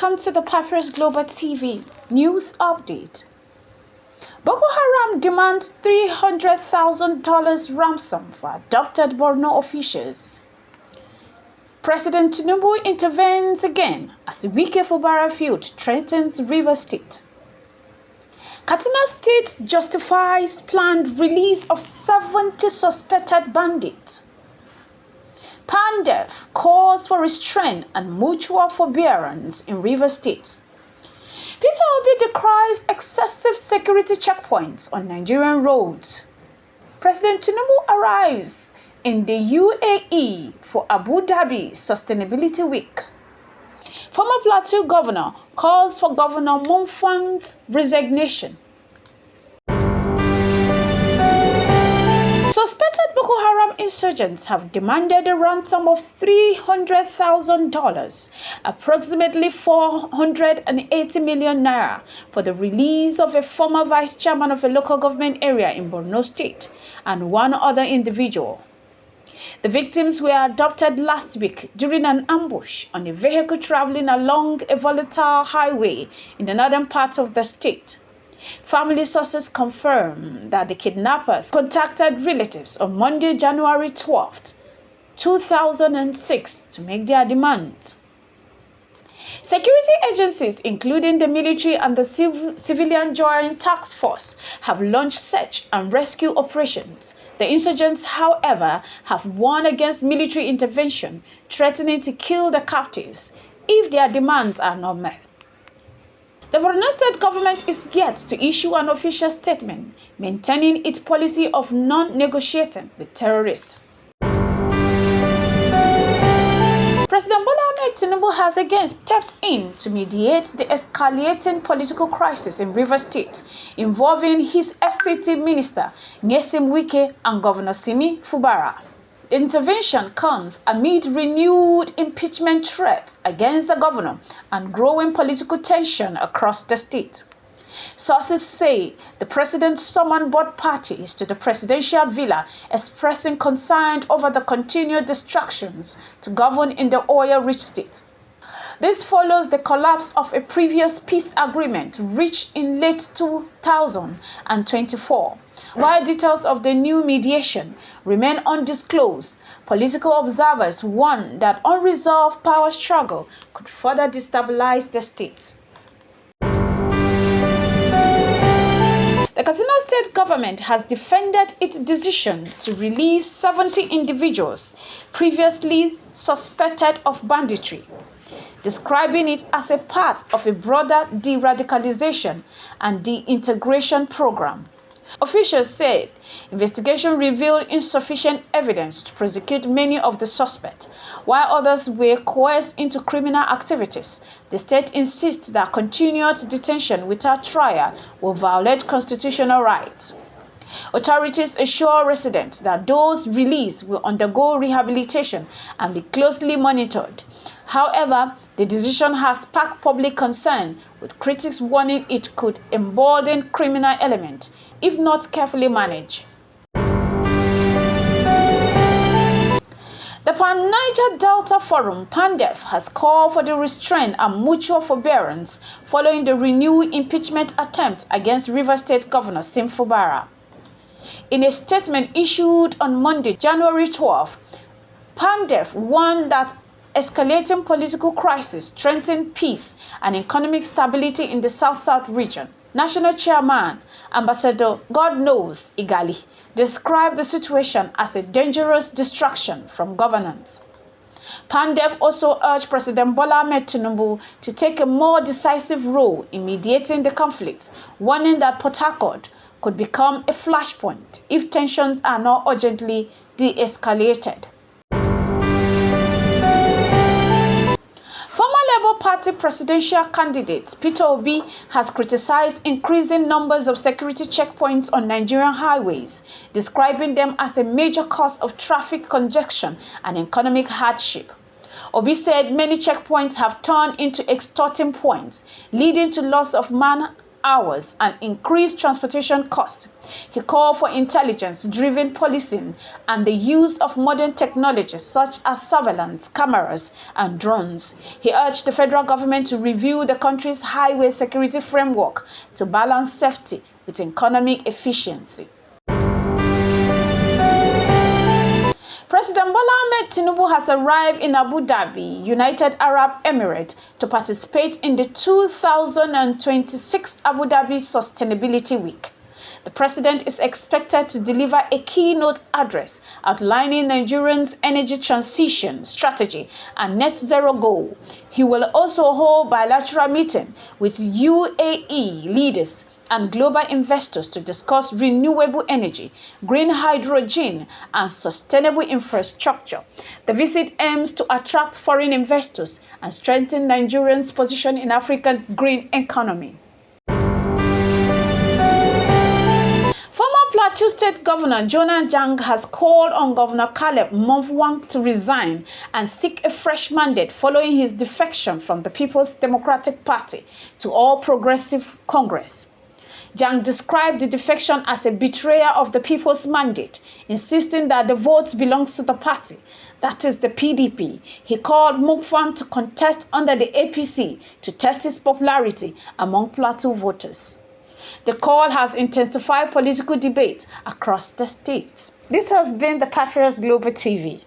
Welcome to the Papyrus Global TV news update. Boko Haram demands $300,000 ransom for abducted Borno officials. President Tinubu intervenes again as Wike Fubara feud threatens River State. Katsina State justifies planned release of 70 suspected bandits. PANDEF calls for restraint and mutual forbearance in River State. Peter Obi decries excessive security checkpoints on Nigerian roads. President Tinubu arrives in the UAE for Abu Dhabi Sustainability Week. Former Plateau Governor calls for Governor Mutfwang's resignation. Suspected Boko Haram insurgents have demanded a ransom of $300,000, approximately 480 million naira, for the release of a former vice chairman of a local government area in Borno State and one other individual. The victims were abducted last week during an ambush on a vehicle traveling along a volatile highway in the northern part of the state. Family sources confirm that the kidnappers contacted relatives on Monday, January 12, 2006 to make their demands. Security agencies, including the military and the civilian joint task force, have launched search and rescue operations. The insurgents, however, have warned against military intervention, threatening to kill the captives if their demands are not met. The Borno State government is yet to issue an official statement maintaining its policy of non-negotiating with terrorists. President Bola Tinubu has again stepped in to mediate the escalating political crisis in River State involving his FCT minister Nyesim Wike and Governor Fubara. The intervention comes amid renewed impeachment threats against the governor and growing political tension across the state. Sources say the president summoned both parties to the presidential villa, expressing concern over the continued distractions to govern in the oil-rich state. This follows the collapse of a previous peace agreement reached in late 2024. While details of the new mediation remain undisclosed, political observers warn that unresolved power struggle could further destabilize the state. The Katsina State government has defended its decision to release 70 individuals previously suspected of banditry, describing it as a part of a broader de-radicalization and de-integration program. Officials said investigation revealed insufficient evidence to prosecute many of the suspects, while others were coerced into criminal activities. The state insists that continued detention without trial will violate constitutional rights. Authorities assure residents that those released will undergo rehabilitation and be closely monitored. However, the decision has sparked public concern, with critics warning it could embolden criminal elements if not carefully managed. The Pan-Niger Delta Forum, PANDEF, has called for the restraint and mutual forbearance following the renewed impeachment attempt against River State Governor Fubara. In a statement issued on Monday, January 12, PANDEF warned that escalating political crisis threaten peace and economic stability in the South-South region. National Chairman, Ambassador God Knows Igali, described the situation as a dangerous distraction from governance. PANDEF also urged President Bola Tinubu to take a more decisive role in mediating the conflict, warning that Port Harcourt could become a flashpoint if tensions are not urgently de-escalated. Former Labour Party presidential candidate Peter Obi has criticized increasing numbers of security checkpoints on Nigerian highways, describing them as a major cause of traffic congestion and economic hardship. Obi said many checkpoints have turned into extorting points, leading to loss of hours and increased transportation costs. He called for intelligence-driven policing and the use of modern technologies such as surveillance cameras and drones. He urged the federal government to review the country's highway security framework to balance safety with economic efficiency. President Bola Ahmed Tinubu has arrived in Abu Dhabi, United Arab Emirates, to participate in the 2026 Abu Dhabi Sustainability Week. The president is expected to deliver a keynote address outlining Nigeria's energy transition strategy and net zero goal. He will also hold bilateral meeting with UAE leaders and global investors to discuss renewable energy, green hydrogen, and sustainable infrastructure. The visit aims to attract foreign investors and strengthen Nigeria's position in Africa's green economy. Former Plateau State Governor Jonah Jang has called on Governor Mutfwang to resign and seek a fresh mandate following his defection from the People's Democratic Party to All Progressive Congress. Jang described the defection as a betrayal of the people's mandate, insisting that the votes belongs to the party, that is the PDP. He called Mutfwang to contest under the APC to test his popularity among Plateau voters. The call has intensified political debate across the state. This has been the Papyrus Global TV.